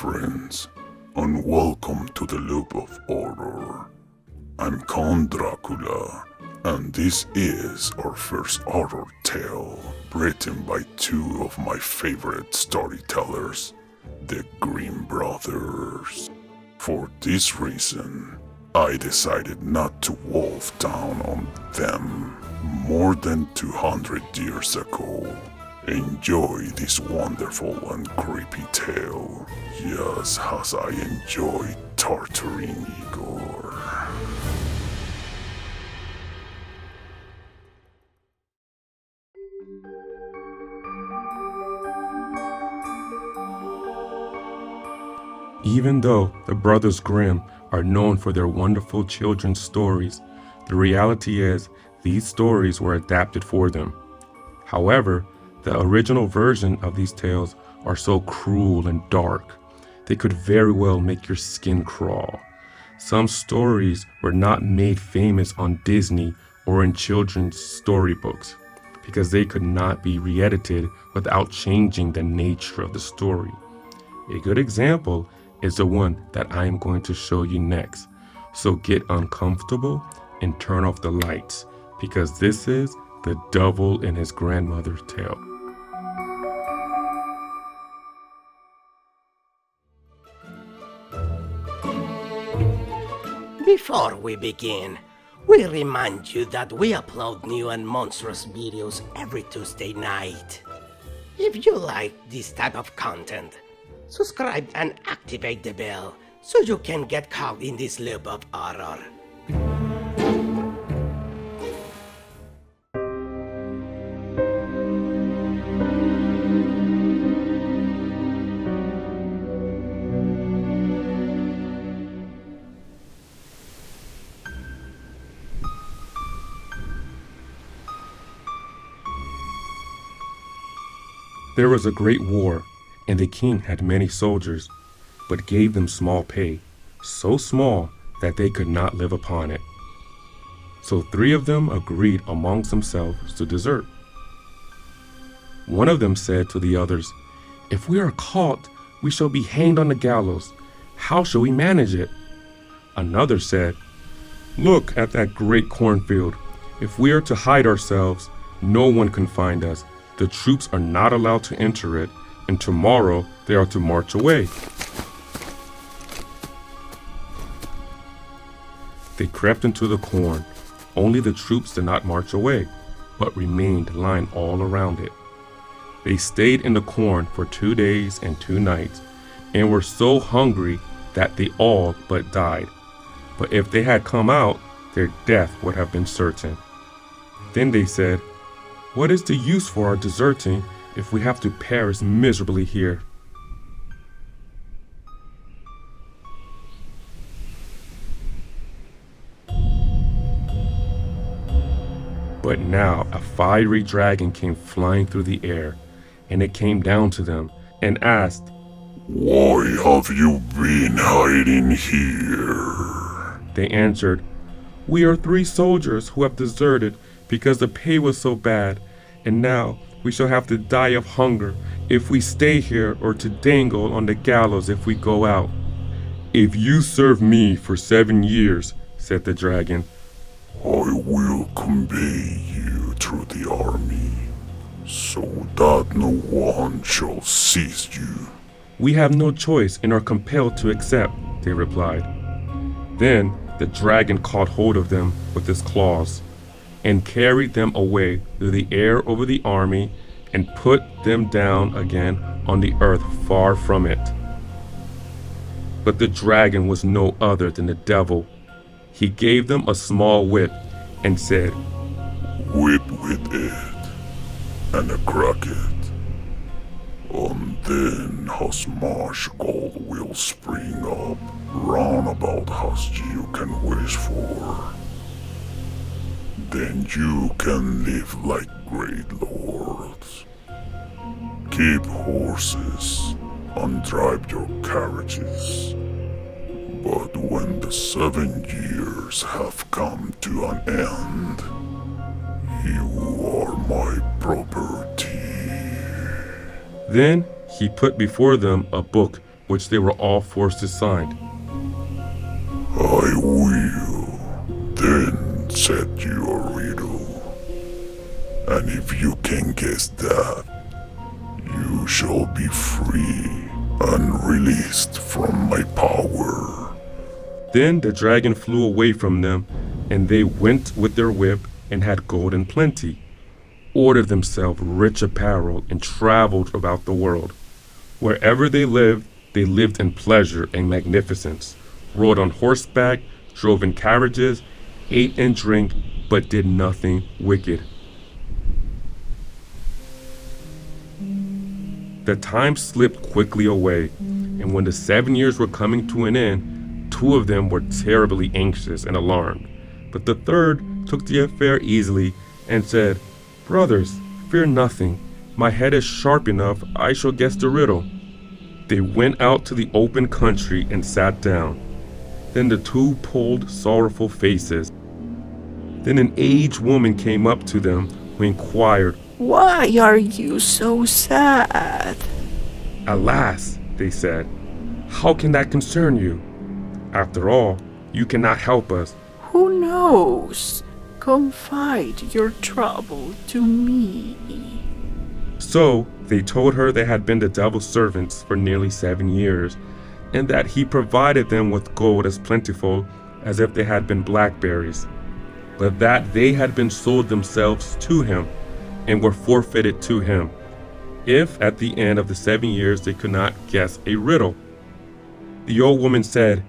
friends, and welcome to the Loop of Horror. I'm Count Dracula, and this is our first horror tale, written by two of my favorite storytellers, the Grimm brothers. For this reason, I decided not to wolf down on them more than 200 years ago. Enjoy this wonderful and creepy tale, just as I enjoy torturing Igor. Even though the Brothers Grimm are known for their wonderful children's stories, the reality is these stories were adapted for them. However, the original version of these tales are so cruel and dark, they could very well make your skin crawl. Some stories were not made famous on Disney or in children's storybooks because they could not be re-edited without changing the nature of the story. A good example is the one that I am going to show you next. So get uncomfortable and turn off the lights, because this is The Devil and His Grandmother's Tale. Before we begin, we remind you that we upload new and monstrous videos every Tuesday night. If you like this type of content, subscribe and activate the bell so you can get caught in this loop of horror. There was a great war, and the king had many soldiers, but gave them small pay, so small that they could not live upon it. So 3 of them agreed amongst themselves to desert. One of them said to the others, "If we are caught, we shall be hanged on the gallows. How shall we manage it?" Another said, "Look at that great cornfield. If we are to hide ourselves, no one can find us. The troops are not allowed to enter it, and tomorrow they are to march away." They crept into the corn. Only the troops did not march away, but remained lying all around it. They stayed in the corn for 2 days and 2 nights, and were so hungry that they all but died. But if they had come out, their death would have been certain. Then they said, "What is the use for our deserting if we have to perish miserably here?" But now a fiery dragon came flying through the air, and it came down to them and asked, "Why have you been hiding here?" They answered, "We are 3 soldiers who have deserted because the pay was so bad, and now we shall have to die of hunger if we stay here, or to dangle on the gallows if we go out." "If you serve me for 7 years," said the dragon, "I will convey you through the army, so that no one shall seize you." "We have no choice and are compelled to accept," they replied. Then the dragon caught hold of them with his claws, and carried them away through the air over the army, and put them down again on the earth far from it. But the dragon was no other than the devil. He gave them a small whip and said, "Whip with it, and crack it, and then as much gold will spring up round about as you can wish for. Then you can live like great lords. Keep horses and drive your carriages. But when the 7 years have come to an end, you are my property." Then he put before them a book which they were all forced to sign. I will then set you a riddle, and if you can guess that, you shall be free and released from my power. Then the dragon flew away from them, and they went with their whip and had gold in plenty, ordered themselves rich apparel, and traveled about the world. Wherever they lived in pleasure and magnificence, rode on horseback, drove in carriages, ate and drank, but did nothing wicked. The time slipped quickly away, and when the 7 years were coming to an end, 2 of them were terribly anxious and alarmed. But the third took the affair easily and said, "Brothers, fear nothing. My head is sharp enough, I shall guess the riddle." They went out to the open country and sat down. Then the 2 pulled sorrowful faces. Then an aged woman came up to them, who inquired, "Why are you so sad?" "Alas," they said, "how can that concern you? After all, you cannot help us." "Who knows? Confide your trouble to me." So they told her they had been the devil's servants for nearly 7 years, and that he provided them with gold as plentiful as if they had been blackberries, but that they had been sold themselves to him and were forfeited to him, if at the end of the 7 years they could not guess a riddle. The old woman said,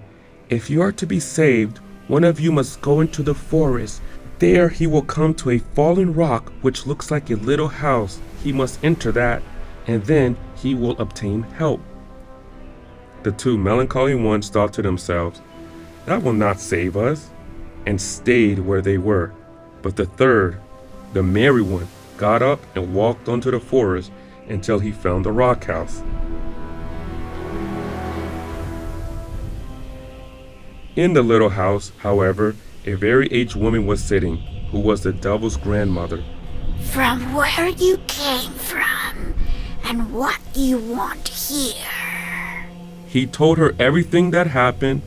"If you are to be saved, one of you must go into the forest. There he will come to a fallen rock which looks like a little house. He must enter that, and then he will obtain help." The 2 melancholy ones thought to themselves, "That will not save us," and stayed where they were. But the third, the merry one, got up and walked onto the forest until he found the rock house. In the little house, however, a very aged woman was sitting, who was the devil's grandmother. "From where you came from, and what you want here?" He told her everything that happened,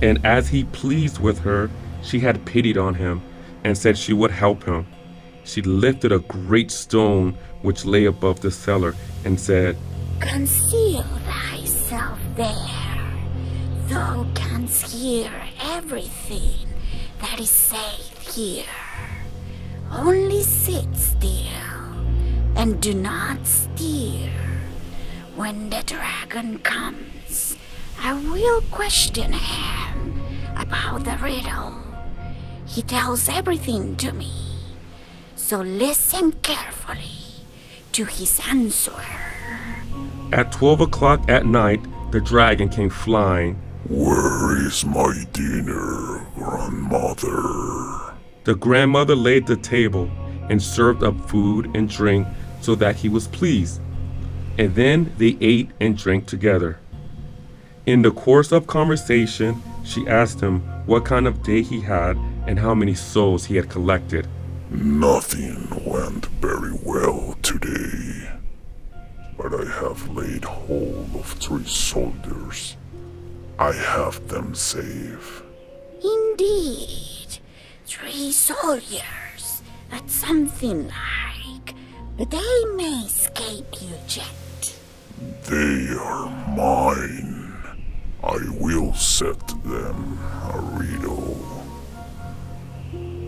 and as he pleased with her, she had pitied on him and said she would help him. She lifted a great stone which lay above the cellar and said, "Conceal thyself there. Thou canst hear everything that is said here. Only sit still and do not stir. When the dragon comes, I will question him about the riddle. He tells everything to me, so listen carefully to his answer." At 12 o'clock at night, the dragon came flying. Where is my dinner, grandmother? The grandmother laid the table and served up food and drink so that he was pleased, and then they ate and drank together. In the course of conversation, she asked him what kind of day he had and how many souls he had collected. Nothing went very well today, but I have laid hold of 3 soldiers. I have them safe. "Indeed, 3 soldiers. That's something like, but they may escape you yet." They are mine. I will set them a riddle,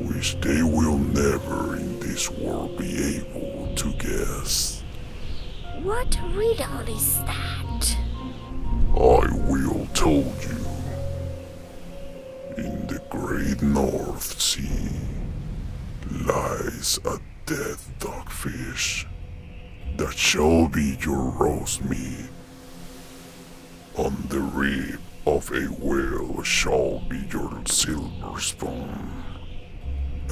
which they will never in this world be able to guess. "What riddle is that?" I will tell you. In the great North Sea lies a dead dogfish that shall be your roast meat. On the rib of a whale shall be your silver spoon,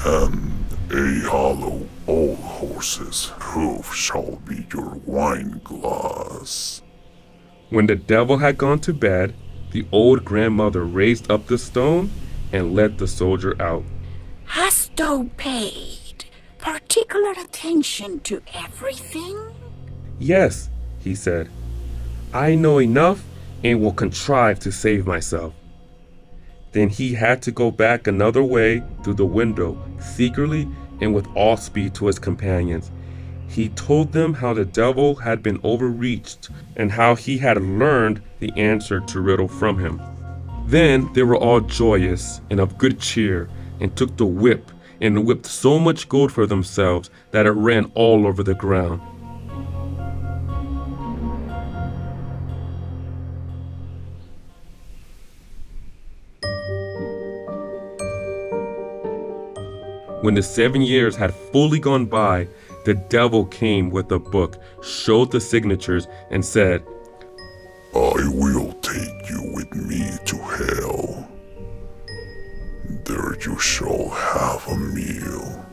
and a hollow old horse's hoof shall be your wine glass. When the devil had gone to bed, the old grandmother raised up the stone and led the soldier out. "Hast thou paid particular attention to everything?" "Yes," he said. "I know enough and will contrive to save myself." Then he had to go back another way through the window, secretly and with all speed to his companions. He told them how the devil had been overreached and how he had learned the answer to riddle from him. Then they were all joyous and of good cheer, and took the whip and whipped so much gold for themselves that it ran all over the ground. When the 7 years had fully gone by, the devil came with a book, showed the signatures, and said, "I will take you with me to hell. There you shall have a meal.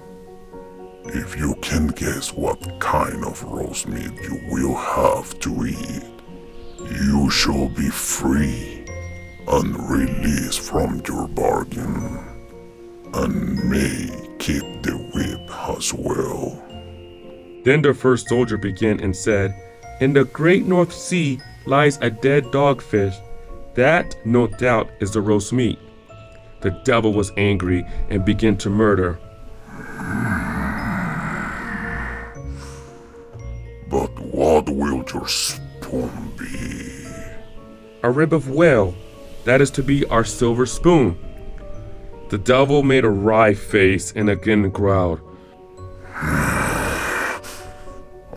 If you can guess what kind of roast meat you will have to eat, you shall be free and released from your bargain, and may keep the whip as well." Then the first soldier began and said, "In the great North Sea lies a dead dogfish. That, no doubt, is the roast meat." The devil was angry and began to murder. "But what will your spoon be?" "A rib of whale. That is to be our silver spoon." The devil made a wry face and again growled.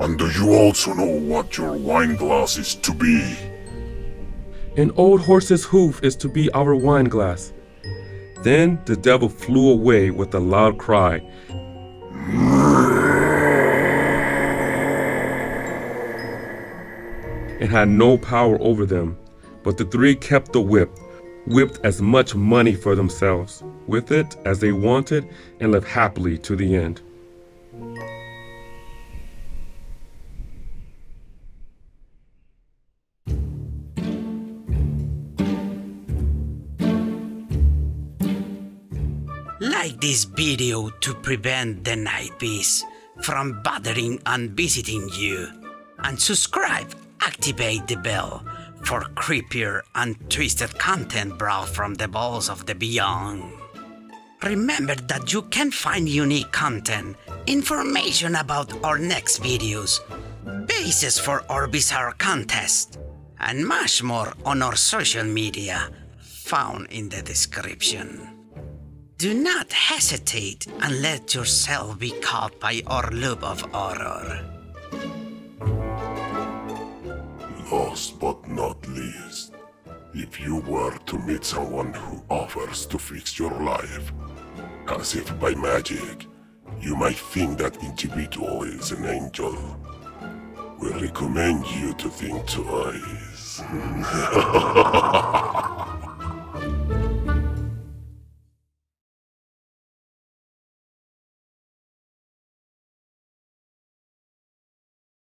"And do you also know what your wine glass is to be?" "An old horse's hoof is to be our wine glass." Then the devil flew away with a loud cry. It had no power over them, but the three kept the whip, whipped as much money for themselves with it as they wanted, and lived happily to the end. Like this video to prevent the night beast from bothering and visiting you, and subscribe, activate the bell for creepier and twisted content brought from the bowels of the beyond. Remember that you can find unique content, information about our next videos, bases for our bizarre contest, and much more on our social media, found in the description. Do not hesitate and let yourself be caught by our loop of horror. Last but not least, if you were to meet someone who offers to fix your life, as if by magic, you might think that individual is an angel, we recommend you to think twice.